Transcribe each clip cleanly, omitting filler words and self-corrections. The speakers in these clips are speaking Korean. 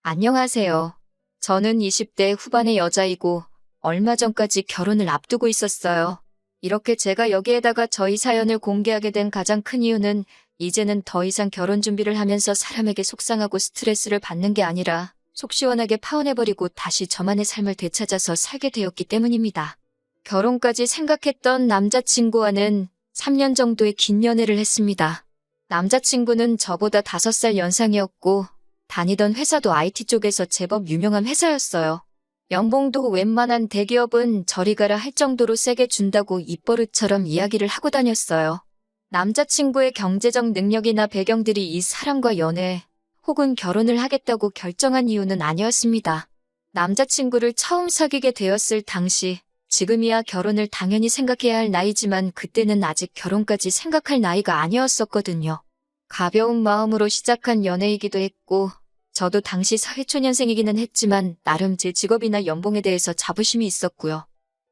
안녕하세요. 저는 20대 후반의 여자이고 얼마 전까지 결혼을 앞두고 있었어요. 이렇게 제가 여기에다가 저희 사연을 공개하게 된 가장 큰 이유는 이제는 더 이상 결혼 준비를 하면서 사람에게 속상하고 스트레스를 받는 게 아니라 속 시원하게 파혼해버리고 다시 저만의 삶을 되찾아서 살게 되었기 때문입니다. 결혼까지 생각했던 남자친구와는 3년 정도의 긴 연애를 했습니다. 남자친구는 저보다 5살 연상이었고 다니던 회사도 IT 쪽에서 제법 유명한 회사였어요. 연봉도 웬만한 대기업은 저리 가라 할 정도로 세게 준다고 입버릇처럼 이야기를 하고 다녔어요. 남자친구의 경제적 능력이나 배경들이 이 사람과 연애 혹은 결혼을 하겠다고 결정한 이유는 아니었습니다. 남자친구를 처음 사귀게 되었을 당시 지금이야 결혼을 당연히 생각해야 할 나이지만 그때는 아직 결혼까지 생각할 나이가 아니었었거든요. 가벼운 마음으로 시작한 연애이기도 했고 저도 당시 사회초년생이기는 했지만 나름 제 직업이나 연봉에 대해서 자부심이 있었고요.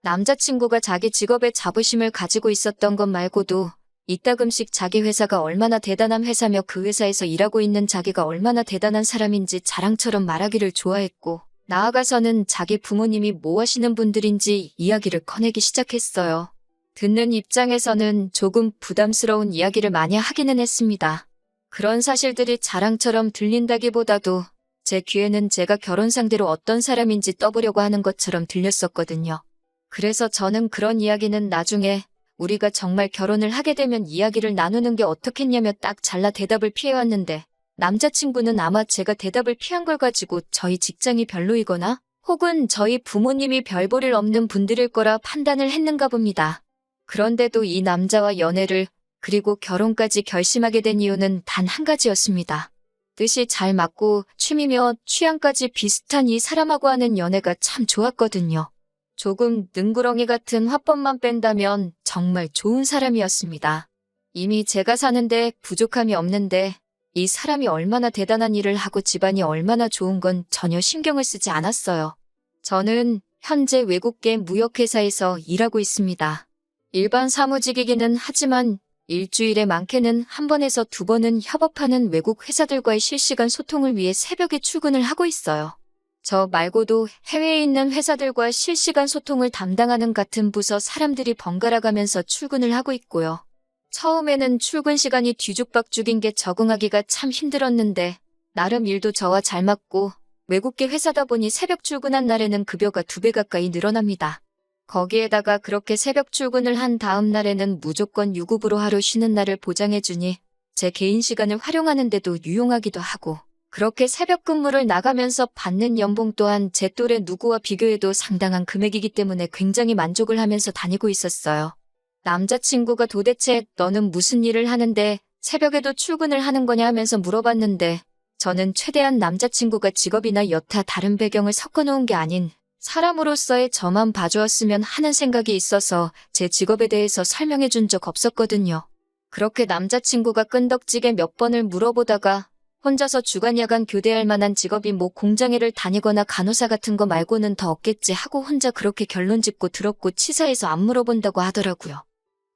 남자친구가 자기 직업에 자부심을 가지고 있었던 것 말고도 이따금씩 자기 회사가 얼마나 대단한 회사며 그 회사에서 일하고 있는 자기가 얼마나 대단한 사람인지 자랑처럼 말하기를 좋아했고 나아가서는 자기 부모님이 뭐 하시는 분들인지 이야기를 꺼내기 시작했어요. 듣는 입장에서는 조금 부담스러운 이야기를 많이 하기는 했습니다. 그런 사실들이 자랑처럼 들린다기보다도 제 귀에는 제가 결혼 상대로 어떤 사람인지 떠보려고 하는 것처럼 들렸었거든요. 그래서 저는 그런 이야기는 나중에 우리가 정말 결혼을 하게 되면 이야기를 나누는 게 어떻겠냐며 딱 잘라 대답을 피해왔는데 남자친구는 아마 제가 대답을 피한 걸 가지고 저희 직장이 별로이거나 혹은 저희 부모님이 별 볼일 없는 분들일 거라 판단을 했는가 봅니다. 그런데도 이 남자와 연애를 그리고 결혼까지 결심하게 된 이유는 단 한 가지였습니다. 뜻이 잘 맞고 취미며 취향까지 비슷한 이 사람하고 하는 연애가 참 좋았거든요. 조금 능구렁이 같은 화법만 뺀다면 정말 좋은 사람이었습니다. 이미 제가 사는데 부족함이 없는데 이 사람이 얼마나 대단한 일을 하고 집안이 얼마나 좋은 건 전혀 신경을 쓰지 않았어요. 저는 현재 외국계 무역회사에서 일하고 있습니다. 일반 사무직이기는 하지만 일주일에 많게는 한 번에서 2번은 협업하는 외국 회사들과의 실시간 소통을 위해 새벽에 출근을 하고 있어요. 저 말고도 해외에 있는 회사들과 실시간 소통을 담당하는 같은 부서 사람들이 번갈아 가면서 출근을 하고 있고요. 처음에는 출근 시간이 뒤죽박죽인 게 적응하기가 참 힘들었는데 나름 일도 저와 잘 맞고 외국계 회사다 보니 새벽 출근한 날에는 급여가 2배 가까이 늘어납니다. 거기에다가 그렇게 새벽 출근을 한 다음 날에는 무조건 유급으로 하루 쉬는 날을 보장해주니 제 개인 시간을 활용하는 데도 유용하기도 하고 그렇게 새벽 근무를 나가면서 받는 연봉 또한 제 또래 누구와 비교해도 상당한 금액이기 때문에 굉장히 만족을 하면서 다니고 있었어요. 남자친구가 도대체 너는 무슨 일을 하는데 새벽에도 출근을 하는 거냐 하면서 물어봤는데 저는 최대한 남자친구가 직업이나 여타 다른 배경을 섞어놓은 게 아닌 사람으로서의 저만 봐주었으면 하는 생각이 있어서 제 직업에 대해서 설명해 준 적 없었거든요. 그렇게 남자친구가 끈덕지게 몇 번을 물어보다가 혼자서 주간 야간 교대할 만한 직업이 뭐 공장에를 다니거나 간호사 같은 거 말고는 더 없겠지 하고 혼자 그렇게 결론 짓고 들었고 치사해서 안 물어본다고 하더라고요.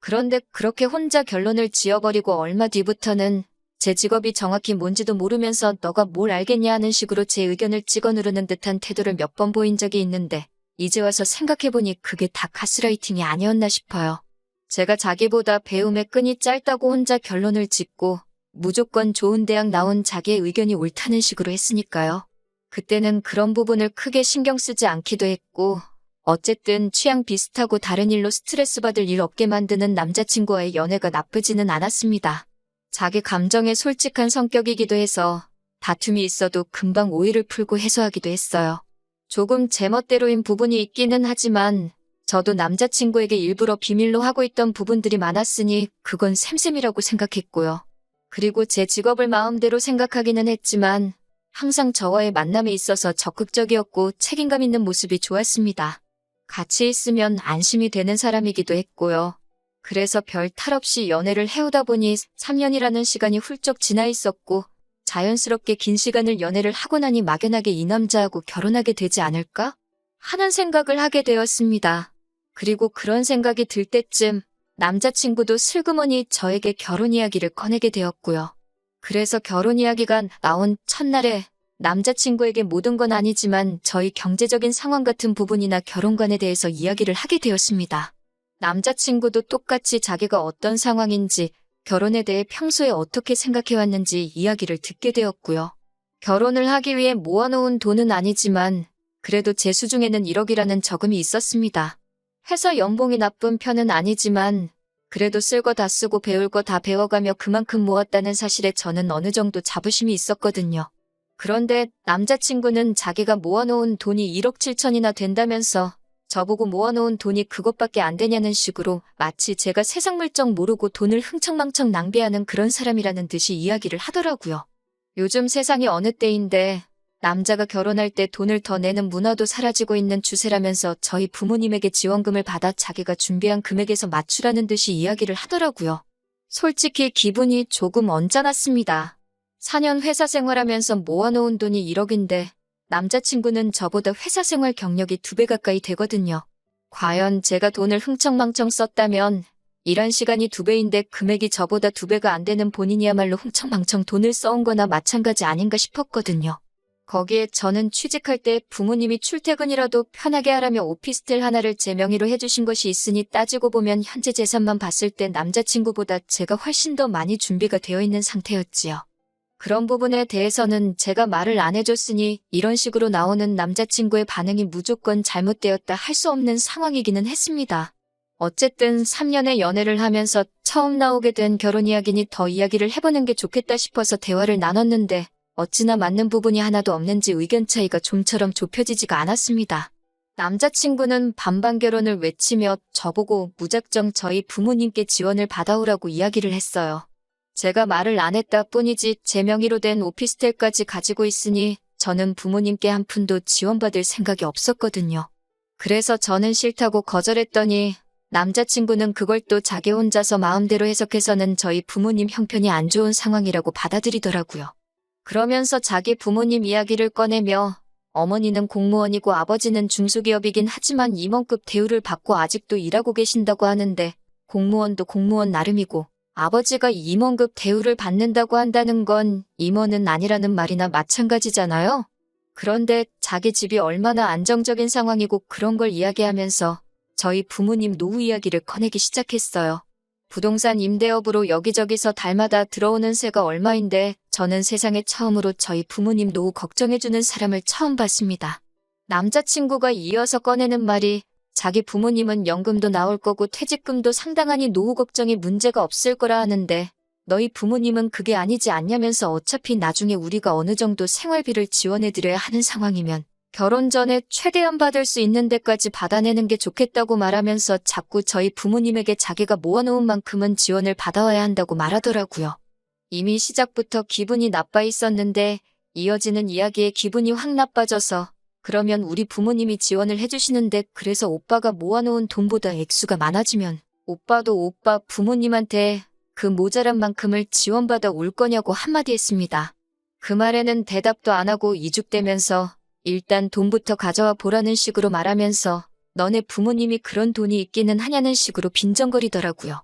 그런데 그렇게 혼자 결론을 지어버리고 얼마 뒤부터는 제 직업이 정확히 뭔지도 모르면서 너가 뭘 알겠냐 하는 식으로 제 의견을 찍어 누르는 듯한 태도를 몇 번 보인 적이 있는데 이제 와서 생각해보니 그게 다 가스라이팅이 아니었나 싶어요. 제가 자기보다 배움의 끈이 짧다고 혼자 결론을 짓고 무조건 좋은 대학 나온 자기의 의견이 옳다는 식으로 했으니까요. 그때는 그런 부분을 크게 신경 쓰지 않기도 했고 어쨌든 취향 비슷하고 다른 일로 스트레스 받을 일 없게 만드는 남자친구와의 연애가 나쁘지는 않았습니다. 자기 감정에 솔직한 성격이기도 해서 다툼이 있어도 금방 오해를 풀고 해소하기도 했어요. 조금 제멋대로인 부분이 있기는 하지만 저도 남자친구에게 일부러 비밀로 하고 있던 부분들이 많았으니 그건 샘샘이라고 생각했고요. 그리고 제 직업을 마음대로 생각하기는 했지만 항상 저와의 만남에 있어서 적극적이었고 책임감 있는 모습이 좋았습니다. 같이 있으면 안심이 되는 사람이기도 했고요. 그래서 별 탈 없이 연애를 해오다 보니 3년이라는 시간이 훌쩍 지나 있었고 자연스럽게 긴 시간을 연애를 하고 나니 막연하게 이 남자하고 결혼하게 되지 않을까 하는 생각을 하게 되었습니다. 그리고 그런 생각이 들 때쯤 남자친구도 슬그머니 저에게 결혼 이야기를 꺼내게 되었고요. 그래서 결혼 이야기가 나온 첫날에 남자친구에게 모든 건 아니지만 저희 경제적인 상황 같은 부분이나 결혼관에 대해서 이야기를 하게 되었습니다. 남자친구도 똑같이 자기가 어떤 상황인지, 결혼에 대해 평소에 어떻게 생각해왔는지 이야기를 듣게 되었고요. 결혼을 하기 위해 모아놓은 돈은 아니지만 그래도 제 수중에는 1억이라는 저금이 있었습니다. 회사 연봉이 나쁜 편은 아니지만 그래도 쓸 거 다 쓰고 배울 거 다 배워가며 그만큼 모았다는 사실에 저는 어느 정도 자부심이 있었거든요. 그런데 남자친구는 자기가 모아놓은 돈이 1억 7천이나 된다면서 저보고 모아놓은 돈이 그것밖에 안 되냐는 식으로 마치 제가 세상 물정 모르고 돈을 흥청망청 낭비하는 그런 사람이라는 듯이 이야기를 하더라고요. 요즘 세상이 어느 때인데 남자가 결혼할 때 돈을 더 내는 문화도 사라지고 있는 추세라면서 저희 부모님에게 지원금을 받아 자기가 준비한 금액에서 맞추라는 듯이 이야기를 하더라고요. 솔직히 기분이 조금 언짢았습니다. 4년 회사 생활하면서 모아놓은 돈이 1억인데 남자친구는 저보다 회사 생활 경력이 2배 가까이 되거든요. 과연 제가 돈을 흥청망청 썼다면 일한 시간이 2배인데 금액이 저보다 2배가 안 되는 본인이야말로 흥청망청 돈을 써온 거나 마찬가지 아닌가 싶었거든요. 거기에 저는 취직할 때 부모님이 출퇴근이라도 편하게 하라며 오피스텔 하나를 제 명의로 해주신 것이 있으니 따지고 보면 현재 재산만 봤을 때 남자친구보다 제가 훨씬 더 많이 준비가 되어 있는 상태였지요. 그런 부분에 대해서는 제가 말을 안 해줬으니 이런 식으로 나오는 남자친구의 반응이 무조건 잘못되었다 할 수 없는 상황이기는 했습니다. 어쨌든 3년의 연애를 하면서 처음 나오게 된 결혼 이야기니 더 이야기를 해보는 게 좋겠다 싶어서 대화를 나눴는데 어찌나 맞는 부분이 하나도 없는지 의견 차이가 좀처럼 좁혀지지가 않았습니다. 남자친구는 반반 결혼을 외치며 저보고 무작정 저희 부모님께 지원을 받아오라고 이야기를 했어요. 제가 말을 안 했다 뿐이지 제 명의로 된 오피스텔까지 가지고 있으니 저는 부모님께 한 푼도 지원받을 생각이 없었거든요. 그래서 저는 싫다고 거절했더니 남자친구는 그걸 또 자기 혼자서 마음대로 해석해서는 저희 부모님 형편이 안 좋은 상황이라고 받아들이더라고요. 그러면서 자기 부모님 이야기를 꺼내며 어머니는 공무원이고 아버지는 중소기업이긴 하지만 임원급 대우를 받고 아직도 일하고 계신다고 하는데 공무원도 공무원 나름이고 아버지가 임원급 대우를 받는다고 한다는 건 임원은 아니라는 말이나 마찬가지잖아요. 그런데 자기 집이 얼마나 안정적인 상황이고 그런 걸 이야기하면서 저희 부모님 노후 이야기를 꺼내기 시작했어요. 부동산 임대업으로 여기저기서 달마다 들어오는 세가 얼마인데 저는 세상에 처음으로 저희 부모님 노후 걱정해주는 사람을 처음 봤습니다. 남자친구가 이어서 꺼내는 말이 자기 부모님은 연금도 나올 거고 퇴직금도 상당하니 노후 걱정에 문제가 없을 거라 하는데 너희 부모님은 그게 아니지 않냐면서 어차피 나중에 우리가 어느 정도 생활비를 지원해드려야 하는 상황이면 결혼 전에 최대한 받을 수 있는 데까지 받아내는 게 좋겠다고 말하면서 자꾸 저희 부모님에게 자기가 모아놓은 만큼은 지원을 받아와야 한다고 말하더라고요. 이미 시작부터 기분이 나빠 있었는데 이어지는 이야기에 기분이 확 나빠져서 그러면 우리 부모님이 지원을 해주시는데 그래서 오빠가 모아놓은 돈보다 액수가 많아지면 오빠도 오빠 부모님한테 그 모자란 만큼을 지원받아 올 거냐고 한마디 했습니다. 그 말에는 대답도 안 하고 이죽대면서 일단 돈부터 가져와 보라는 식으로 말하면서 너네 부모님이 그런 돈이 있기는 하냐는 식으로 빈정거리더라고요.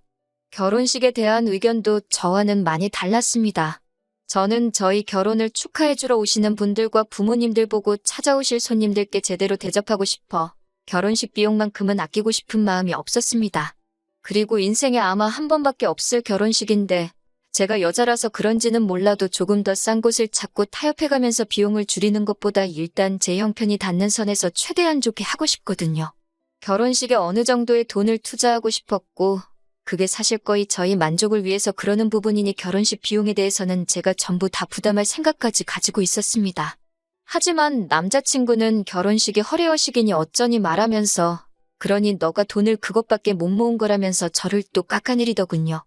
결혼식에 대한 의견도 저와는 많이 달랐습니다. 저는 저희 결혼을 축하해주러 오시는 분들과 부모님들 보고 찾아오실 손님들께 제대로 대접하고 싶어 결혼식 비용만큼은 아끼고 싶은 마음이 없었습니다. 그리고 인생에 아마 한 번밖에 없을 결혼식인데 제가 여자라서 그런지는 몰라도 조금 더 싼 곳을 찾고 타협해가면서 비용을 줄이는 것보다 일단 제 형편이 닿는 선에서 최대한 좋게 하고 싶거든요. 결혼식에 어느 정도의 돈을 투자하고 싶었고 그게 사실 거의 저희 만족을 위해서 그러는 부분이니 결혼식 비용에 대해서는 제가 전부 다 부담할 생각까지 가지고 있었습니다. 하지만 남자친구는 결혼식이 허례허식이니 어쩌니 말하면서 그러니 너가 돈을 그것밖에 못 모은 거라면서 저를 또 깎아내리더군요.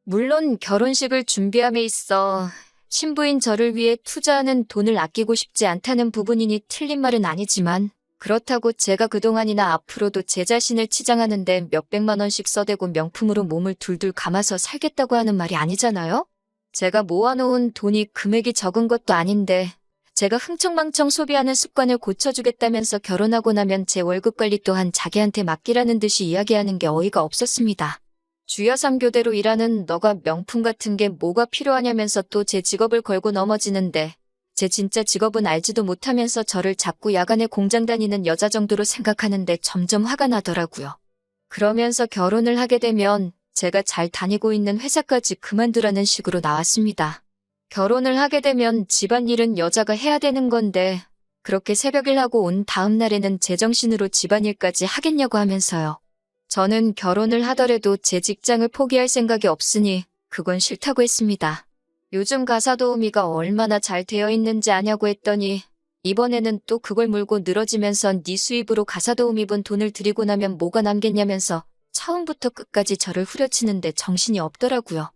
물론 결혼식을 준비함에 있어 신부인 저를 위해 투자하는 돈을 아끼고 싶지 않다는 부분이니 틀린 말은 아니지만 그렇다고 제가 그동안이나 앞으로도 제 자신을 치장하는데 몇백만 원씩 써대고 명품으로 몸을 둘둘 감아서 살겠다고 하는 말이 아니잖아요? 제가 모아놓은 돈이 금액이 적은 것도 아닌데 제가 흥청망청 소비하는 습관을 고쳐주겠다면서 결혼하고 나면 제 월급 관리 또한 자기한테 맡기라는 듯이 이야기하는 게 어이가 없었습니다. 주야 3교대로 일하는 너가 명품 같은 게 뭐가 필요하냐면서 또 제 직업을 걸고 넘어지는데 제 진짜 직업은 알지도 못하면서 저를 자꾸 야간에 공장 다니는 여자 정도로 생각하는데 점점 화가 나더라고요. 그러면서 결혼을 하게 되면 제가 잘 다니고 있는 회사까지 그만두라는 식으로 나왔습니다. 결혼을 하게 되면 집안일은 여자가 해야 되는 건데 그렇게 새벽일 하고 온 다음 날에는 제정신으로 집안일까지 하겠냐고 하면서요. 저는 결혼을 하더라도 제 직장을 포기할 생각이 없으니 그건 싫다고 했습니다. 요즘 가사 도우미가 얼마나 잘 되어 있는지 아냐고 했더니 이번에는 또 그걸 물고 늘어지면서 네 수입으로 가사 도우미 분 돈을 들이고 나면 뭐가 남겠냐면서 처음부터 끝까지 저를 후려치는데 정신이 없더라고요.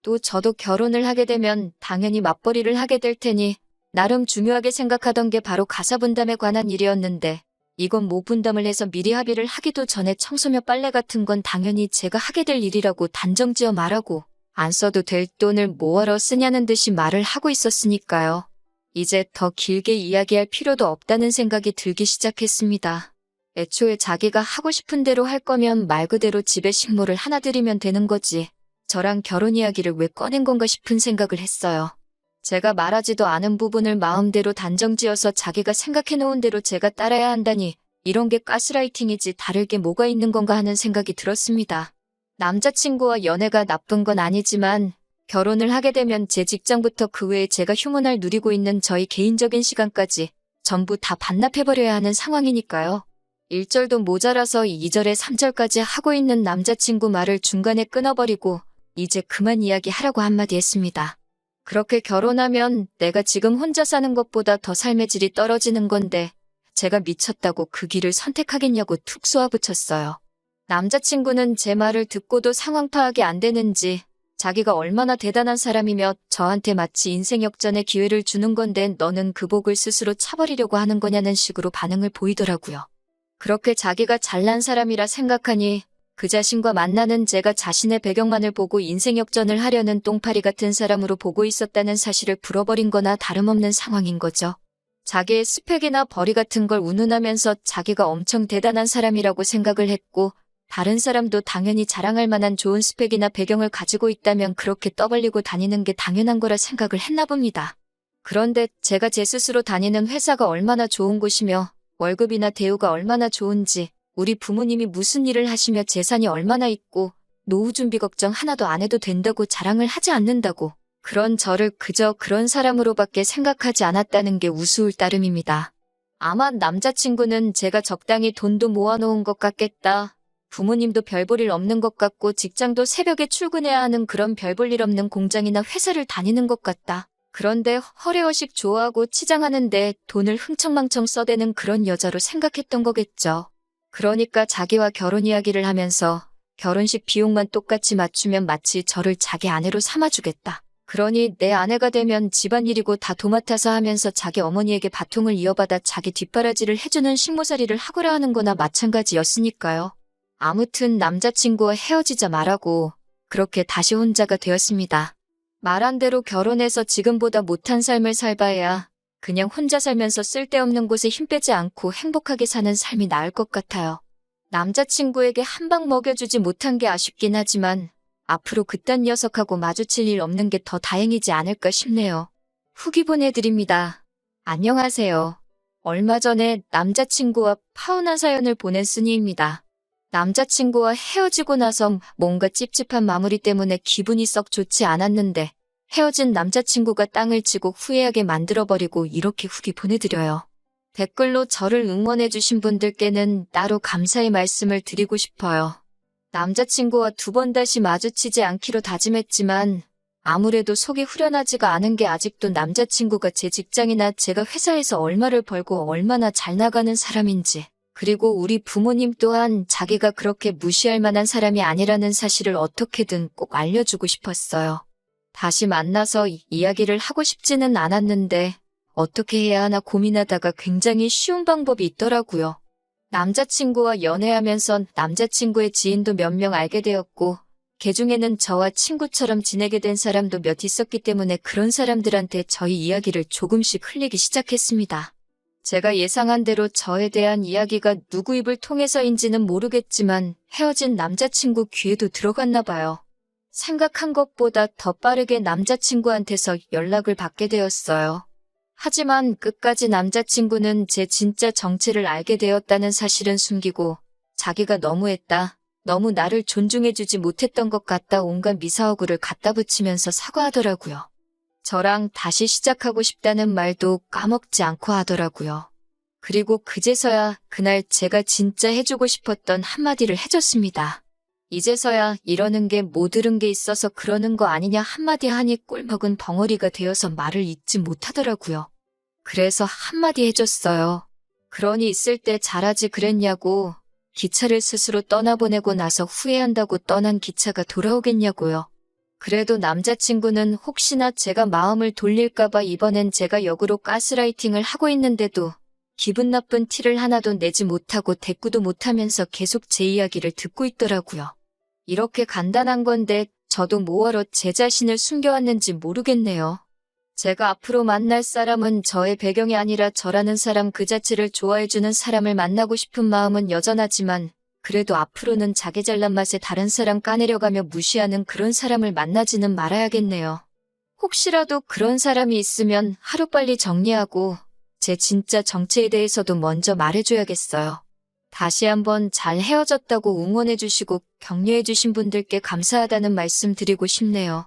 또 저도 결혼을 하게 되면 당연히 맞벌이를 하게 될 테니 나름 중요하게 생각하던 게 바로 가사 분담에 관한 일이었는데 이건 뭐 분담을 해서 미리 합의를 하기도 전에 청소며 빨래 같은 건 당연히 제가 하게 될 일이라고 단정지어 말하고 안 써도 될 돈을 뭐하러 쓰냐는 듯이 말을 하고 있었으니까요. 이제 더 길게 이야기할 필요도 없다는 생각이 들기 시작했습니다. 애초에 자기가 하고 싶은 대로 할 거면 말 그대로 집에 식모를 하나 들이면 되는 거지. 저랑 결혼 이야기를 왜 꺼낸 건가 싶은 생각을 했어요. 제가 말하지도 않은 부분을 마음대로 단정지어서 자기가 생각해놓은 대로 제가 따라야 한다니 이런 게 가스라이팅이지 다를 게 뭐가 있는 건가 하는 생각이 들었습니다. 남자친구와 연애가 나쁜 건 아니지만 결혼을 하게 되면 제 직장부터 그 외에 제가 휴무날 누리고 있는 저희 개인적인 시간까지 전부 다 반납해버려야 하는 상황이니까요. 1절도 모자라서 2절에 3절까지 하고 있는 남자친구 말을 중간에 끊어버리고 이제 그만 이야기하라고 한마디 했습니다. 그렇게 결혼하면 내가 지금 혼자 사는 것보다 더 삶의 질이 떨어지는 건데 제가 미쳤다고 그 길을 선택하겠냐고 툭 쏘아붙였어요. 남자친구는 제 말을 듣고도 상황 파악이 안 되는지 자기가 얼마나 대단한 사람이며 저한테 마치 인생 역전의 기회를 주는 건데 너는 그 복을 스스로 차버리려고 하는 거냐는 식으로 반응을 보이더라고요. 그렇게 자기가 잘난 사람이라 생각하니 그 자신과 만나는 제가 자신의 배경만을 보고 인생 역전을 하려는 똥파리 같은 사람으로 보고 있었다는 사실을 풀어버린 거나 다름없는 상황인 거죠. 자기의 스펙이나 벌이 같은 걸 운운하면서 자기가 엄청 대단한 사람이라고 생각을 했고 다른 사람도 당연히 자랑할 만한 좋은 스펙이나 배경을 가지고 있다면 그렇게 떠벌리고 다니는 게 당연한 거라 생각을 했나 봅니다. 그런데 제가 제 스스로 다니는 회사가 얼마나 좋은 곳이며 월급이나 대우가 얼마나 좋은지 우리 부모님이 무슨 일을 하시며 재산이 얼마나 있고 노후 준비 걱정 하나도 안 해도 된다고 자랑을 하지 않는다고 그런 저를 그저 그런 사람으로밖에 생각하지 않았다는 게 우스울 따름입니다. 아마 남자친구는 제가 적당히 돈도 모아놓은 것 같겠다. 부모님도 별 볼 일 없는 것 같고 직장도 새벽에 출근해야 하는 그런 별 볼 일 없는 공장이나 회사를 다니는 것 같다. 그런데 허례허식 좋아하고 치장하는데 돈을 흥청망청 써대는 그런 여자로 생각했던 거겠죠. 그러니까 자기와 결혼 이야기를 하면서 결혼식 비용만 똑같이 맞추면 마치 저를 자기 아내로 삼아주겠다. 그러니 내 아내가 되면 집안일이고 다 도맡아서 하면서 자기 어머니에게 바통을 이어받아 자기 뒷바라지를 해주는 식모살이를 하거라 하는 거나 마찬가지였으니까요. 아무튼 남자친구와 헤어지자 말하고 그렇게 다시 혼자가 되었습니다. 말한 대로 결혼해서 지금보다 못한 삶을 살봐야 그냥 혼자 살면서 쓸데없는 곳에 힘 빼지 않고 행복하게 사는 삶이 나을 것 같아요. 남자친구에게 한 방 먹여주지 못한 게 아쉽긴 하지만 앞으로 그딴 녀석하고 마주칠 일 없는 게 더 다행이지 않을까 싶네요. 후기 보내드립니다. 안녕하세요. 얼마 전에 남자친구와 파혼한 사연을 보낸 순이입니다. 남자친구와 헤어지고 나서 뭔가 찝찝한 마무리 때문에 기분이 썩 좋지 않았는데 헤어진 남자친구가 땅을 치고 후회하게 만들어버리고 이렇게 후기 보내드려요. 댓글로 저를 응원해주신 분들께는 따로 감사의 말씀을 드리고 싶어요. 남자친구와 두 번 다시 마주치지 않기로 다짐했지만 아무래도 속이 후련하지가 않은 게 아직도 남자친구가 제 직장이나 제가 회사에서 얼마를 벌고 얼마나 잘 나가는 사람인지 그리고 우리 부모님 또한 자기가 그렇게 무시할 만한 사람이 아니라는 사실을 어떻게든 꼭 알려주고 싶었어요. 다시 만나서 이야기를 하고 싶지는 않았는데 어떻게 해야 하나 고민하다가 굉장히 쉬운 방법이 있더라고요. 남자친구와 연애하면서 남자친구의 지인도 몇 명 알게 되었고 그중에는 저와 친구처럼 지내게 된 사람도 몇 있었기 때문에 그런 사람들한테 저희 이야기를 조금씩 흘리기 시작했습니다. 제가 예상한 대로 저에 대한 이야기가 누구 입을 통해서인지는 모르겠지만 헤어진 남자친구 귀에도 들어갔나 봐요. 생각한 것보다 더 빠르게 남자친구한테서 연락을 받게 되었어요. 하지만 끝까지 남자친구는 제 진짜 정체를 알게 되었다는 사실은 숨기고 자기가 너무했다. 너무 나를 존중해주지 못했던 것 같다 온갖 미사오구를 갖다 붙이면서 사과하더라고요. 저랑 다시 시작하고 싶다는 말도 까먹지 않고 하더라고요. 그리고 그제서야 그날 제가 진짜 해주고 싶었던 한마디를 해줬습니다. 이제서야 이러는 게 못 들은 게 있어서 그러는 거 아니냐 한마디 하니 꿀먹은 벙어리가 되어서 말을 잇지 못하더라고요. 그래서 한마디 해줬어요. 그러니 있을 때 잘하지 그랬냐고. 기차를 스스로 떠나보내고 나서 후회한다고 떠난 기차가 돌아오겠냐고요. 그래도 남자친구는 혹시나 제가 마음을 돌릴까봐 이번엔 제가 역으로 가스라이팅을 하고 있는데도 기분 나쁜 티를 하나도 내지 못하고 대꾸도 못하면서 계속 제 이야기를 듣고 있더라고요. 이렇게 간단한 건데 저도 뭐하러 제 자신을 숨겨왔는지 모르겠네요. 제가 앞으로 만날 사람은 저의 배경이 아니라 저라는 사람 그 자체를 좋아해주는 사람을 만나고 싶은 마음은 여전하지만 그래도 앞으로는 자기 잘난 맛에 다른 사람 까내려가며 무시하는 그런 사람을 만나지는 말아야겠네요. 혹시라도 그런 사람이 있으면 하루빨리 정리하고 제 진짜 정체에 대해서도 먼저 말해줘야겠어요. 다시 한번 잘 헤어졌다고 응원해주시고 격려해주신 분들께 감사하다는 말씀 드리고 싶네요.